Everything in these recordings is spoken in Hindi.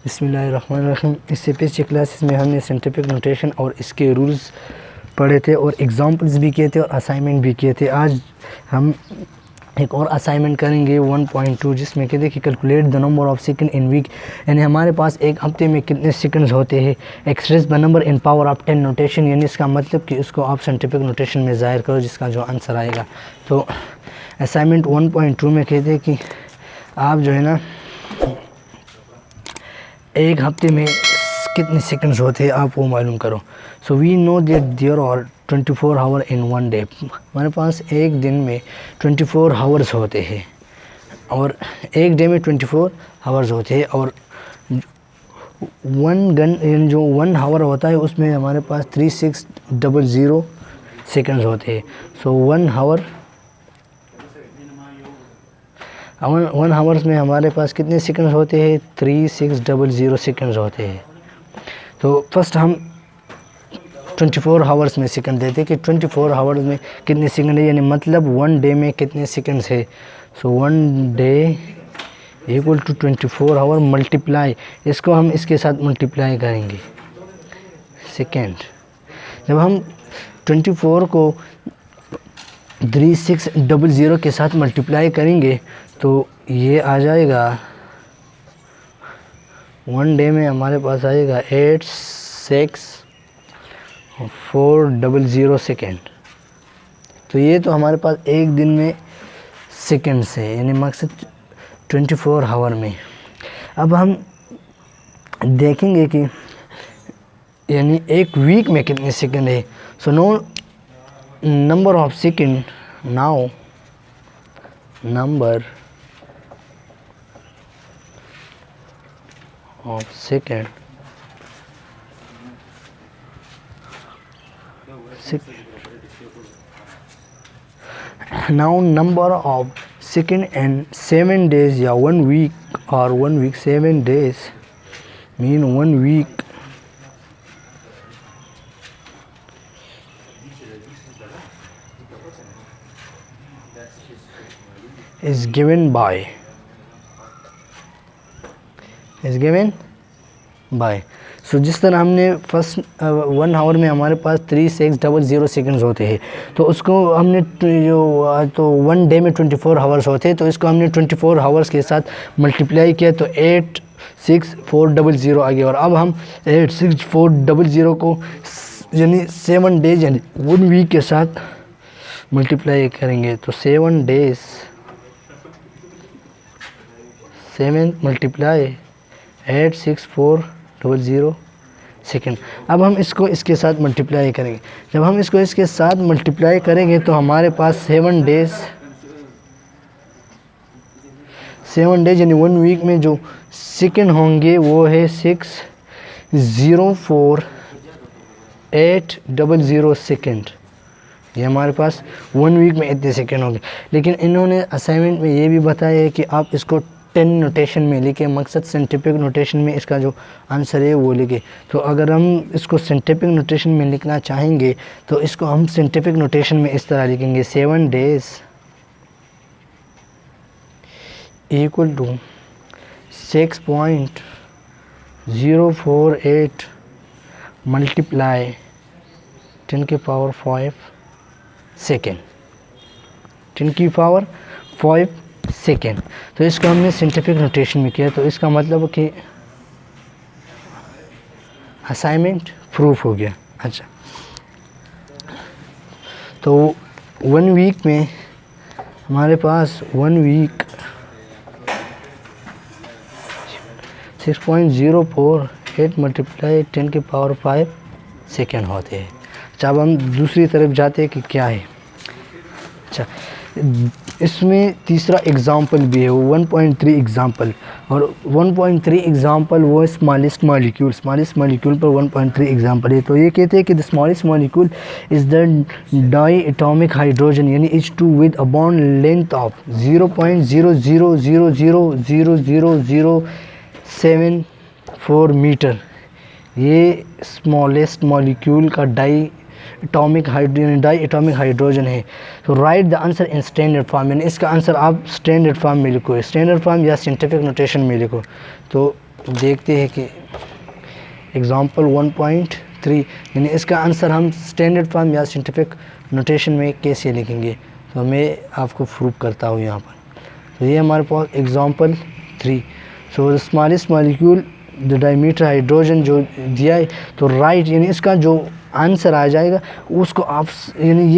बिस्मिल्लाहिर्रहमानिर्रहीम। इससे पिछले क्लासेस में हमने साइंटिफिक नोटेशन और इसके रूल्स पढ़े थे और एग्जांपल्स भी किए थे और असाइनमेंट भी किए थे। आज हम एक और असाइनमेंट करेंगे 1.2 जिसमें कहते हैं कि calculate the number of second in week, यानी हमारे पास एक हफ्ते में कितने सेकंड्स होते हैं। Express the number in power of 10 notation, यानी इसका मतलब कि उसको आप साइंटिफिक नोटेशन में ज़ाहिर करो जिसका जो आंसर आएगा। तो असाइनमेंट 1.2 में कहते हैं कि आप जो है ना एक हफ्ते में कितने सेकंड्स होते हैं आप वो मालूम करो। So we know that there are 24 hour in one day. हमारे पास एक दिन में 24 आवर्स होते हैं और एक डे में 24 आवर्स होते हैं और जो 1 आवर होता है उसमें हमारे पास 3600 सेकंड्स होते हैं। सो 1 आवर्स में हमारे पास कितने सेकंड्स होते हैं? 3600 सेकंड्स होते हैं। तो फर्स्ट हम 24 आवर्स में सेकंड देते हैं कि 24 आवर्स में कितने सेकंड है, यानी मतलब 1 डे में कितने सेकंड्स है। So 1 day equal to 24 hour multiply, इसको हम इसके साथ मल्टीप्लाई करेंगे सेकंड। जब हम 24 को 3600 के साथ मल्टीप्लाई करेंगे तो ये आ जाएगा 1 डे में हमारे पास आएगा 86400 सेकेंड। तो ये तो हमारे पास एक दिन में सेकेंड्स है, यानी मकसद 24 आवर में। अब हम देखेंगे कि यानी एक वीक में कितने सेकेंड है। So no number of second, now number of second now number of second and 7 days या 1 week or 1 week 7 days mean 1 week is given by सो जिस तरह हमने फर्स्ट 1 आवर में हमारे पास 3600 सेकंड्स होते हैं, तो उसको हमने तो 1 डे में 24 आवर्स होते हैं, तो इसको हमने 24 आवर्स के साथ मल्टीप्लाई किया तो 86400 आ गया। और अब हम 86400 को यानी 7 डेज यानी 1 वीक के साथ मल्टीप्लाई करेंगे तो 7 डेज 7 मल्टीप्लाई 86400 सेकेंड। अब हम इसको इसके साथ मल्टीप्लाई करेंगे। जब हम इसको इसके साथ मल्टीप्लाई करेंगे तो हमारे पास 7 डेज यानी 1 वीक में जो सेकेंड होंगे वो है 604800 सेकेंड। ये हमारे पास 1 वीक में इतने सेकेंड होंगे। लेकिन इन्होंने असाइनमेंट में ये भी बताया है कि आप इसको 10 नोटेशन में लिखे, मकसद साइंटिफिक नोटेशन में इसका जो आंसर है वो लिखे। तो अगर हम इसको साइंटिफिक नोटेशन में लिखना चाहेंगे तो इसको हम साइंटिफिक नोटेशन में इस तरह लिखेंगे 7 डेज इक्वल टू 6.048 मल्टीप्लाई 10 की पावर 5 सेकेंड, 10 की पावर 5 सेकेंड। तो इसको हमने साइंटिफिक नोटेशन में किया, तो इसका मतलब कि असाइनमेंट प्रूफ हो गया। अच्छा, तो 1 वीक में हमारे पास 1 वीक 6.048 मल्टीप्लाई 10 की पावर 5 सेकेंड होते हैं। अच्छा, अब हम दूसरी तरफ जाते हैं कि क्या है। अच्छा, इसमें तीसरा एग्ज़ाम्पल भी है 1.3 एग्ज़ाम्पल, और 1.3 एग्ज़ाम्पल वो स्मॉलेस्ट मॉलिक्यूल पर 1.3 एग्ज़ाम्पल है। तो ये कहते हैं कि the smallest molecule is the diatomic hydrogen, यानी H2 with a bond length of 0.0000074 metre. ये स्मॉलेस्ट मॉलिक्यूल का डाई एटॉमिक हाइड्रोजन है। तो right the answer in standard form, यानी इसका आंसर आप स्टैंडर्ड फॉर्म में लिखो, स्टैंडर्ड फॉर्म या साइंटिफिक नोटेशन में लिखो। तो देखते हैं कि एग्ज़ाम्पल 1.3 यानी इसका आंसर हम स्टैंडर्ड फॉर्म या साइंटिफिक नोटेशन में कैसे लिखेंगे, तो मैं आपको प्रूव करता हूँ यहाँ पर। तो ये हमारे पास example 3। So smallest molecule the diameter hydrogen जो दिया है, तो राइट यानी इसका जो आंसर आ जाएगा उसको आप यानी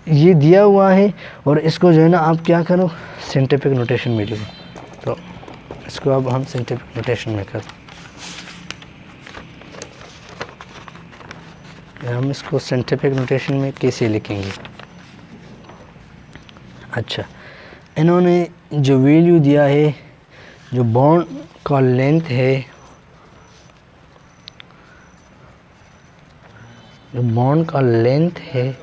ये दिया हुआ है और इसको जो है ना आप क्या करो साइंटिफिक नोटेशन में लिखो। तो इसको अब हम साइंटिफिक नोटेशन में करें, हम इसको साइंटिफिक नोटेशन में कैसे लिखेंगे। अच्छा, इन्होंने जो वैल्यू दिया है, जो बॉन्ड का लेंथ है, जो बॉन्ड का लेंथ है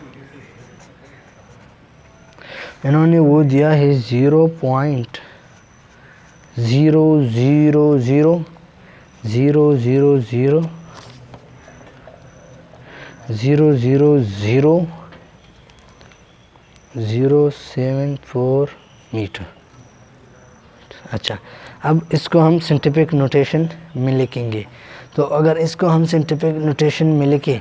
इन्होंने वो दिया है 0.000000074 मीटर। अच्छा, अब इसको हम साइंटिफिक नोटेशन में लिखेंगे। तो अगर इसको हम साइंटिफिक नोटेशन में लिखें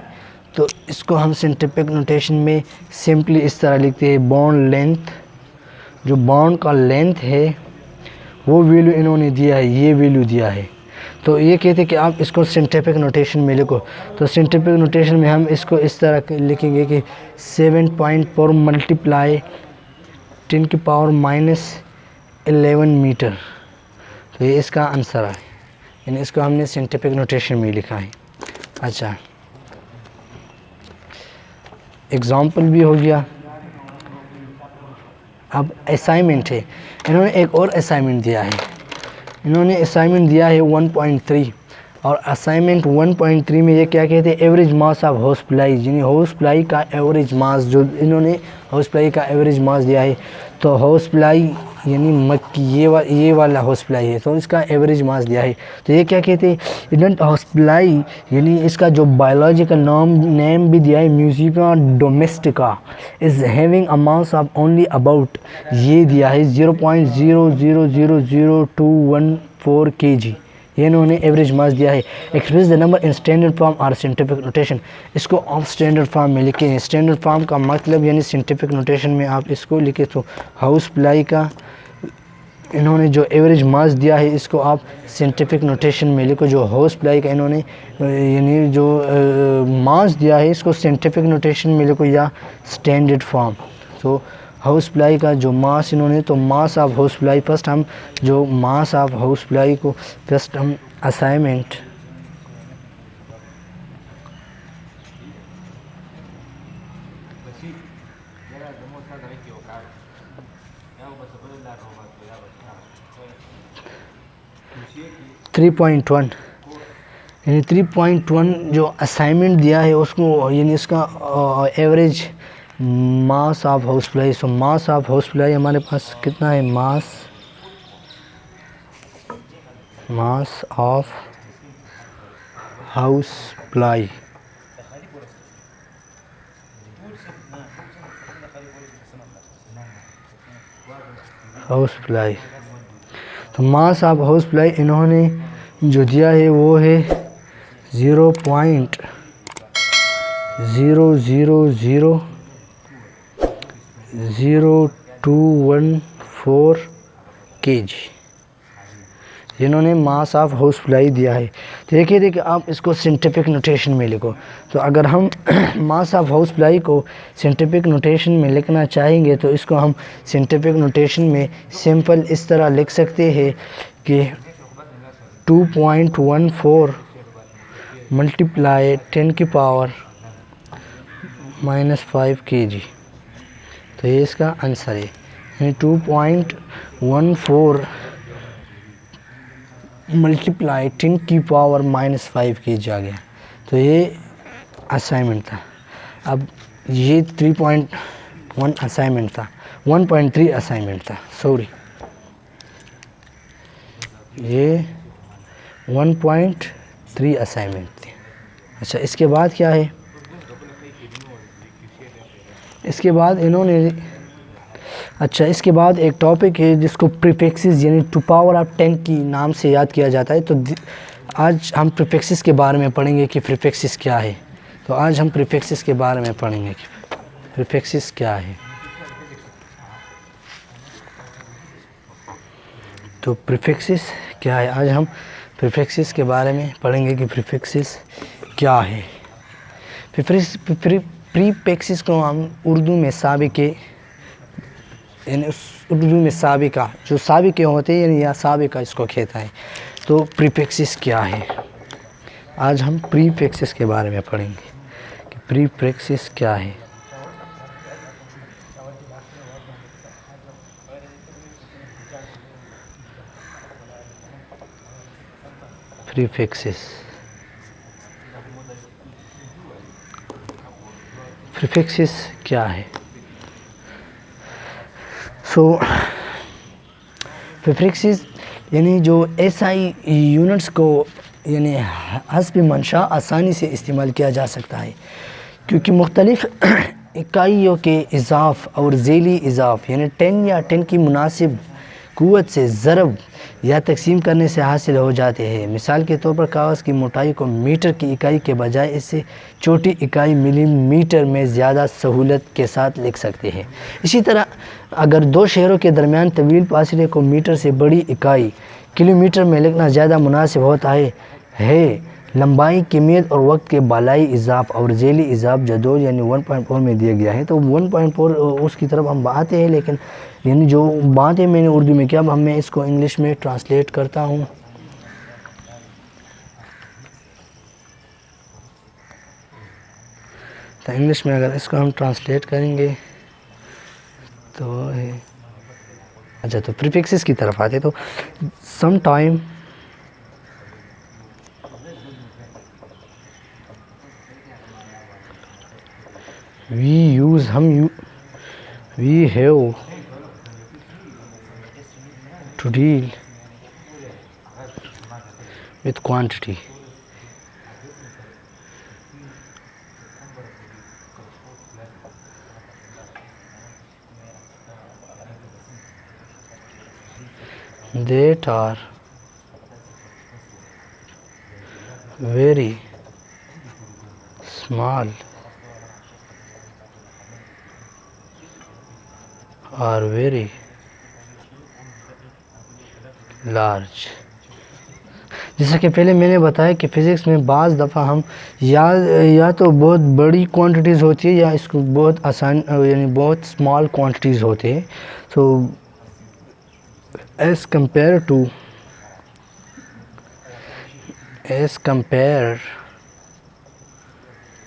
तो इसको हम साइंटिफिक नोटेशन में सिंपली इस तरह लिखते हैं, बॉन्ड लेंथ, जो बॉन्ड का लेंथ है वो वैल्यू इन्होंने दिया है, ये वैल्यू दिया है। तो ये कहते हैं कि आप इसको साइंटिफिक नोटेशन में लिखो। तो साइंटिफिक नोटेशन में हम इसको इस तरह लिखेंगे कि 7.4 मल्टीप्लाई 10⁻11 मीटर। तो ये इसका आंसर है, यानी इसको हमने साइंटिफिक नोटेशन में लिखा है। अच्छा, एग्ज़ाम्पल भी हो गया। अब असाइनमेंट है, इन्होंने एक और असाइनमेंट दिया है। इन्होंने असाइनमेंट दिया है 1.3 और असाइनमेंट 1.3 में ये क्या कहते हैं, average mass of house fly, यानी हाउस फ्लाई का एवरेज मास, जो इन्होंने हाउस फ्लाई का एवरेज मास दिया है। तो हाउस फ्लाई यानी मक्खी, ये वाला हाउस फ्लाई है, तो इसका एवरेज मास दिया है। तो ये क्या कहते हैं, इडेंट हाउस फ्लाई, यानी इसका जो बायोलॉजिकल नेम भी दिया है Musca domestica, is having a mass of only about, ये दिया है 0.0000214 kg, ये इन्होंने एवरेज मास दिया है। Express the number in standard form और साइंटिफिक नोटेशन, इसको आप स्टैंडर्ड फॉर्म में लिखें। स्टैंडर्ड फॉर्म का मतलब यानी साइंटिफिक नोटेशन में आप इसको लिखे, तो हाउस फ्लाई का इन्होंने जो एवरेज मास दिया है इसको आप साइंटिफिक नोटेशन में लिखो। जो हाउस फ्लाई का इन्होंने यानी जो मास दिया है इसको साइंटिफिक नोटेशन में लिखो या स्टैंडर्ड फॉर्म। तो हाउस फ्लाई का जो मास इन्होंने, तो mass of house fly, first हम जो मास ऑफ हाउस फ्लाई को फर्स्ट हम असाइनमेंट थ्री 3.1 यानी 3.1 जो असाइनमेंट दिया है उसको, यानी इसका average mass of house fly. So mass of house fly हमारे पास कितना है, मास ऑफ हाउस फ्लाई, तो मास ऑफ हाउस फ्लाई इन्होंने जो दिया है वो है 0.0000214 kg, जिन्होंने मास ऑफ हाउस फ्लाई दिया है। तो देखिए देखिए आप इसको साइंटिफिक नोटेशन में लिखो। तो अगर हम मास ऑफ हाउस फ्लाई को साइंटिफिक नोटेशन में लिखना चाहेंगे तो इसको हम साइंटिफिक नोटेशन में सिंपल इस तरह लिख सकते हैं कि 2.14 मल्टीप्लाई 10⁻⁻5 kg। तो ये इसका आंसर है, 2.14 मल्टीप्लाई 10⁻⁻5 kg आ गया। तो ये असाइनमेंट था। अब ये 3.1 असाइनमेंट था, 1.3 असाइनमेंट था, सॉरी, ये 1.3 असाइनमेंट थी। अच्छा, इसके बाद क्या है, इसके बाद इन्होंने अच्छा, इसके बाद एक टॉपिक है जिसको प्रीफिक्सेस यानी टू पावर ऑफ 10 की नाम से याद किया जाता है। तो आज हम प्रीफिक्सेस के बारे में पढ़ेंगे कि प्रीफिक्सेस क्या है। तो आज हम प्रीफिक्सेस के बारे में पढ़ेंगे कि प्रीफिक्सेस क्या है। तो प्रीफिक्सेस क्या है, आज हम प्रीफिक्सेस के बारे में पढ़ेंगे कि प्रीफिक्सेस क्या है। प्रीफिक्सेस को हम उर्दू में साबिके यानी उर्दू में साबिका, जो साबिके होते हैं यानी या साबिका इसको कहता है। तो प्रीफिक्सेस क्या है, आज हम प्रीफिक्सेस के बारे में पढ़ेंगे कि प्रीफिक्सेस क्या है। प्रीफिक्सेस क्या है। सो प्रीफिक्सेस यानी जो एसआई यूनिट्स को यानी हस्ब मंशा आसानी से इस्तेमाल किया जा सकता है, क्योंकि मुख्तलिफ़ इकाइयों के इज़ाफ़ और ज़ेली इज़ाफ़ यानी 10 या 10 की मुनासिब क़ुव्वत से ज़रब या तक़सीम करने से हासिल हो जाते हैं। मिसाल के तौर पर कागज़ की मोटाई को मीटर की इकाई के बजाय इससे छोटी इकाई मिलीमीटर में ज़्यादा सहूलत के साथ लिख सकते हैं। इसी तरह अगर दो शहरों के दरमियान तवील फासले को मीटर से बड़ी इकाई किलोमीटर में लिखना ज़्यादा मुनासिब होता है। लंबाई, कमियत और वक्त के बालाई इज़ाफ़ और ज़ेली इज़ाफ़ जदोल यानी 1.4 में दिया गया है। तो 1.4 उसकी तरफ हम आते हैं, लेकिन यानी जो बातें मैंने उर्दू में किया, अब मैं इसको इंग्लिश में ट्रांसलेट करता हूँ। तो इंग्लिश में अगर इसको हम ट्रांसलेट करेंगे तो अच्छा, तो प्रीफिक्सेस की तरफ आते। तो some time we have to deal with quantity. That are very small or very large। जैसा कि पहले मैंने बताया कि फ़िज़िक्स में बाज़ दफ़ा हम या तो बहुत बड़ी क्वांटिटीज़ होती है या इसको बहुत आसान यानी बहुत स्मॉल क्वांटिटीज़ होते हैं। So as compare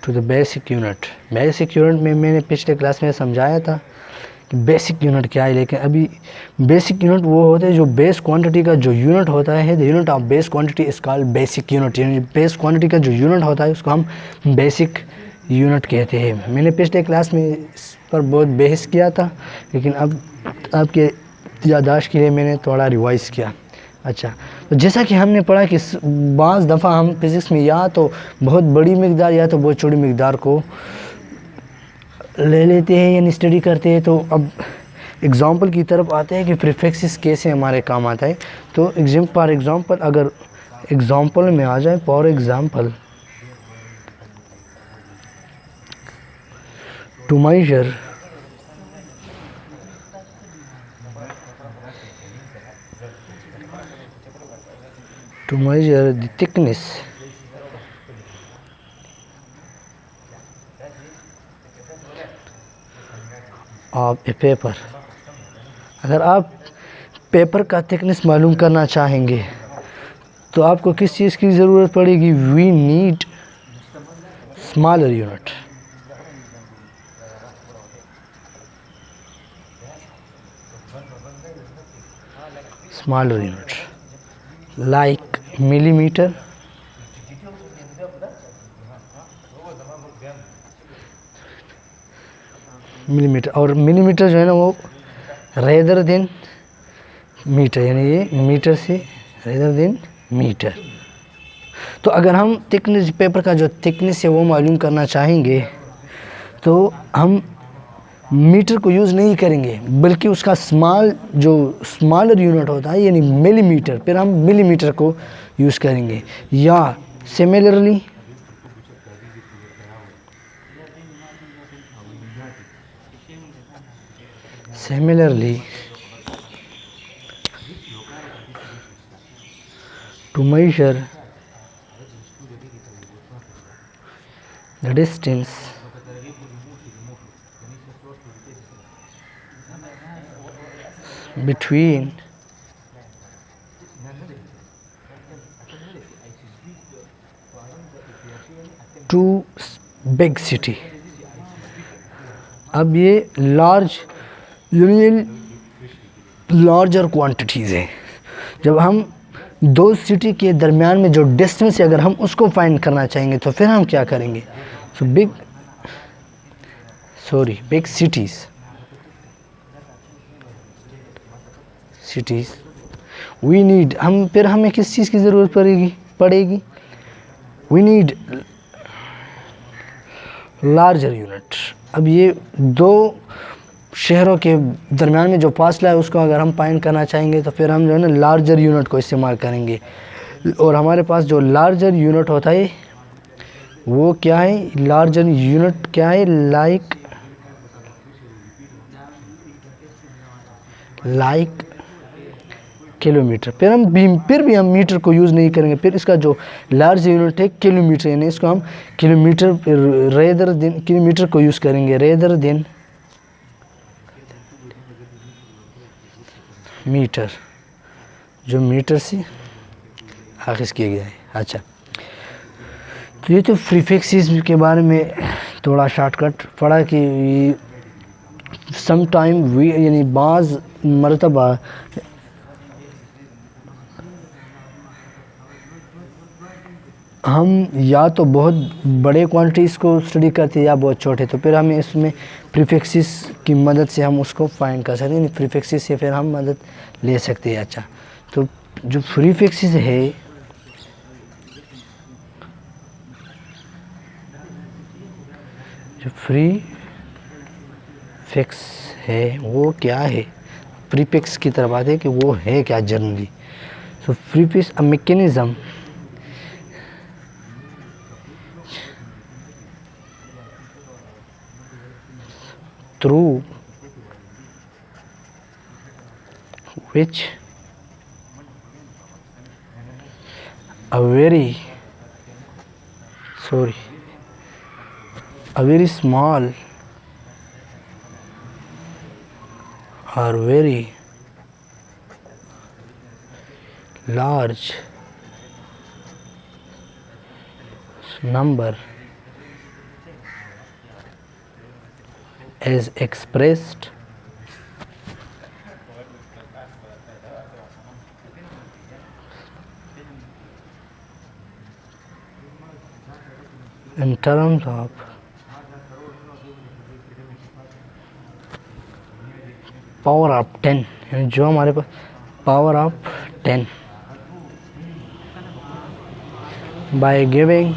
to the basic unit में मैंने पिछले क्लास में समझाया था कि बेसिक यूनिट क्या है। लेकिन अभी बेसिक यूनिट वो होते हैं जो बेस क्वांटिटी का जो यूनिट होता है। The unit of base quantity इस कॉल्ड बेसिक यूनिट, यानी बेस क्वांटिटी का जो यूनिट होता है उसको हम बेसिक यूनिट कहते हैं। मैंने पिछले क्लास में इस पर बहुत बहस किया था, लेकिन अब आपके याददाश्त के लिए मैंने थोड़ा रिवाइज़ किया। अच्छा, तो जैसा कि हमने पढ़ा कि बाज़ दफ़ा हम फिज़िक्स में या तो बहुत बड़ी मकदार या तो बहुत छोटी मकदार को ले लेते हैं यानी स्टडी करते हैं। तो अब एग्ज़ाम्पल की तरफ आते हैं कि प्रीफिक्सेस कैसे हमारे काम आता है। तो फॉर एग्ज़ाम्पल अगर एग्ज़ाम्पल में आ जाए, for example to measure the thickness of a paper। अगर आप पेपर का थिकनेस मालूम करना चाहेंगे तो आपको किस चीज़ की ज़रूरत पड़ेगी? We need smaller unit. Smaller unit like millimetre, और मिलीमीटर जो है ना वो रेदर देन मीटर, यानी ये मीटर से रेदर देन मीटर। तो अगर हम थिकनेस पेपर का जो थिकनेस है वो मालूम करना चाहेंगे तो हम मीटर को यूज़ नहीं करेंगे, बल्कि उसका स्मॉलर यूनिट होता है यानी मिलीमीटर, फिर हम मिलीमीटर को यूज़ करेंगे। या similarly to measure the distance between two big city। अब ये लार्जर क्वांटिटीज़ है। जब हम दो सिटी के दरमियान में जो डिस्टेंस है, अगर हम उसको फाइंड करना चाहेंगे तो फिर हम क्या करेंगे? So big cities we need, फिर हमें किस चीज़ की ज़रूरत पड़ेगी? We need larger unit. अब ये दो शहरों के दरमियान में जो फासला है उसको अगर हम फाइंड करना चाहेंगे तो फिर हम जो है ना लार्जर यूनिट को इस्तेमाल करेंगे। और हमारे पास जो लार्जर यूनिट होता है वो क्या है? लार्जर यूनिट क्या है? Like kilometre. फिर भी हम मीटर को यूज़ नहीं करेंगे, फिर इसका जो लार्ज यूनिट है किलोमीटर, यानी इसको हम किलोमीटर को यूज़ करेंगे रेदर देन मीटर, जो मीटर से आखिज किया गया है। अच्छा, तो ये तो प्रीफिक्सेस के बारे में थोड़ा शॉर्टकट पढ़ा कि सम टाइम यानी बाज़ मरतबा हम या तो बहुत बड़े क्वांटिटीज़ को स्टडी करते हैं या बहुत छोटे, तो फिर हमें इसमें प्रीफिक्सेस की मदद से हम उसको फाइंड कर सकते हैं, प्रीफिक्सेस से फिर हम मदद ले सकते हैं। अच्छा, तो जो प्रीफिक्सेस है वो क्या है? प्रीफिक्स की तरफ आते हैं कि वो है क्या generally. So prefix a mechanism through which a very small or very large number is expressed in terms of power of 10, जो हमारे पास power of 10 by giving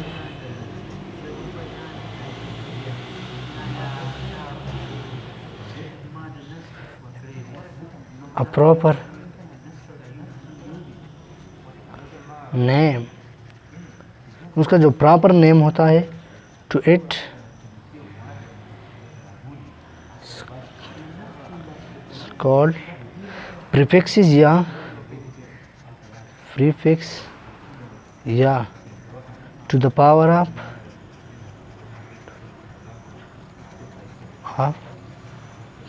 a proper name, उसका जो प्रॉपर नेम होता है टू इट कॉल्ड प्रीफिक्सेस या प्रीफिक्स या to the power of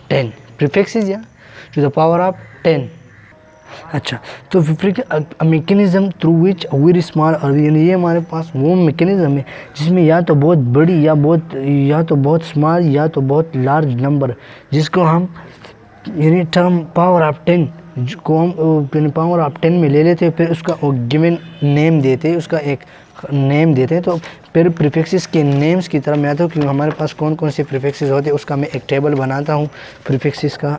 10, prefixes या टू द पावर ऑफ 10। अच्छा, तो mechanism through which very small, और ये हमारे पास वो मैकेनिज्म है जिसमें या तो बहुत बड़ी या तो बहुत स्मॉल या तो बहुत लार्ज नंबर, जिसको हम यानी टर्म पावर ऑफ 10 को हम पावर ऑफ 10 में ले लेते हैं, फिर उसका गिवन नेम देते हैं, उसका एक नेम देते हैं। तो फिर प्रीफिक्सेस के नेम्स की तरफ मैं आता हूँ कि हमारे पास कौन कौन से प्रीफिक्सेस होते हैं, उसका मैं एक टेबल बनाता हूँ प्रीफिक्सेस का।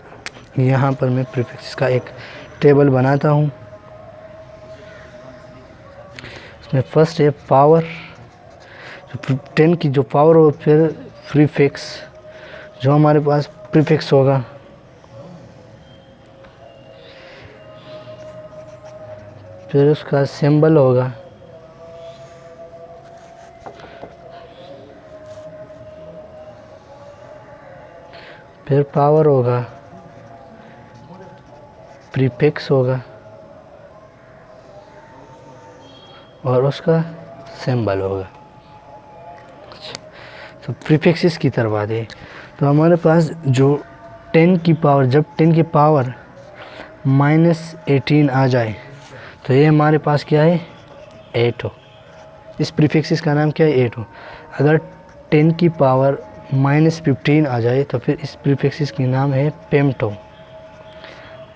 यहाँ पर मैं प्रीफिक्सेस का एक टेबल बनाता हूँ। इसमें फर्स्ट है पावर, 10 की जो पावर हो, फिर प्रीफिक्स जो हमारे पास प्रीफिक्स होगा, फिर उसका सिंबल होगा, फिर पावर होगा, प्रीफिक्स होगा और उसका सिंबल होगा। तो प्रीफिक्सेस की तरफ आते हैं। तो हमारे पास जो 10 की पावर, जब 10 की पावर -18 आ जाए तो ये हमारे पास क्या है, 8 हो। इस प्रीफिक्सेस का नाम क्या है, 8 हो। अगर 10 की पावर -15 आ जाए तो फिर इस प्रीफिक्सेस की नाम है पेम्टो।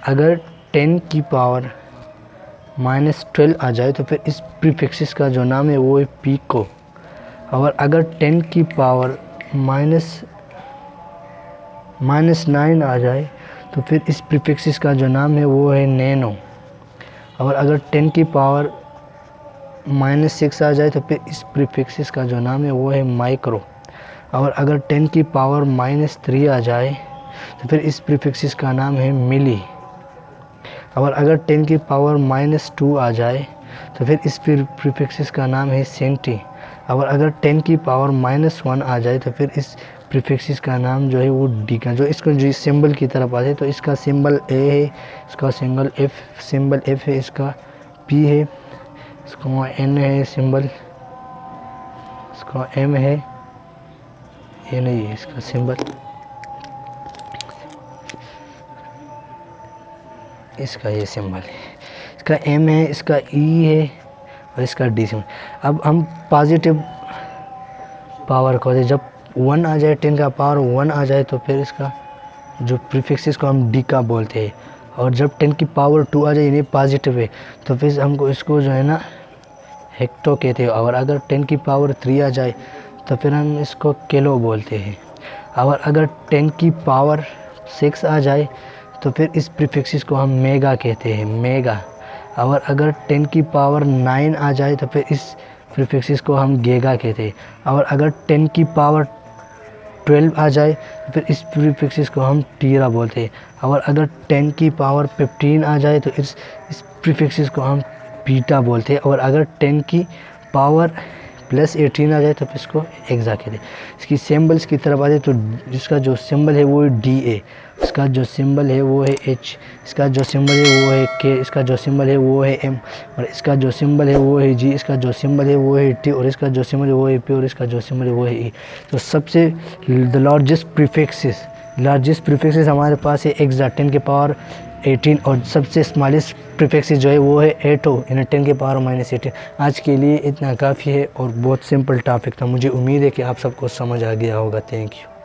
अगर 10 की पावर -12 आ जाए तो फिर इस प्रीफिक्सेस का जो नाम है वो है पीको। और अगर 10 की पावर -9 आ जाए तो फिर इस प्रीफिक्सेस का जो नाम है वो है नैनो। और अगर 10 की पावर -6 आ जाए तो फिर इस प्रीफिक्सेस का जो नाम है वो है माइक्रो। और अगर 10 की पावर -3 आ जाए तो फिर इस प्रीफिक्सेस का नाम है मिली। और अगर 10 की पावर -2 आ जाए तो फिर इस प्रीफिक्सेस का नाम है सेंटी। और अगर 10 की पावर -1 आ जाए तो फिर इस प्रीफिक्सेस का नाम जो है वो डी का। जो इसको जो सिंबल की तरफ आते तो इसका सिंबल ए है, इसका सिंबल एफ है, इसका पी है, इसका एन है सिंबल, इसका एम है, ये नहीं है इसका सिंबल, इसका ये सिंबल है, इसका एम है, इसका ई है और इसका डी सिंबल। अब हम पॉजिटिव पावर को जब 1 आ जाए, 10 का पावर 1 आ जाए तो फिर इसका जो प्रीफिक्स को हम डी का बोलते हैं। और जब 10 की पावर 2 आ जाए यानी पॉजिटिव है तो फिर हमको इसको जो है ना हेक्टो कहते हैं। और अगर 10 की पावर 3 आ जाए तो फिर हम इसको किलो बोलते हैं। और अगर 10 की पावर 6 आ जाए तो फिर इस प्रीफिक्स को हम मेगा कहते हैं, मेगा। और अगर 10 की पावर 9 आ जाए तो फिर इस प्रीफिक्स को हम गीगा कहते हैं। और अगर 10 की पावर 12 आ जाए तो फिर इस प्रीफिक्स को हम टीरा बोलते हैं। और अगर 10 की पावर 15 आ जाए तो इस प्रीफिक्स को हम बीटा बोलते हैं। और अगर 10 की पावर +18 आ जाए तो फिर इसको एक्सा कहते हैं। इसकी सिंबल्स की तरफ आ जाए तो जिसका जो सिंबल है वो है DA, इसका जो सिंबल है वो है H, इसका जो सिंबल है वो है K, इसका जो सिंबल है वो है M, और इसका जो सिंबल है वो है G, इसका जो सिंबल है वो है T, और इसका जो सिंबल है वो है P, और इसका जो सिंबल है वो है E। तो सबसे लार्जेस्ट प्रीफिक्सेस हमारे पास है एक्सा 10 के पावर 18, और सबसे स्मॉलेस्ट प्रीफिक्स जो है वो है 8 यानी 10 के पावर -18। आज के लिए इतना काफ़ी है और बहुत सिंपल टॉपिक था। मुझे उम्मीद है कि आप सबको समझ आ गया होगा। Thank you.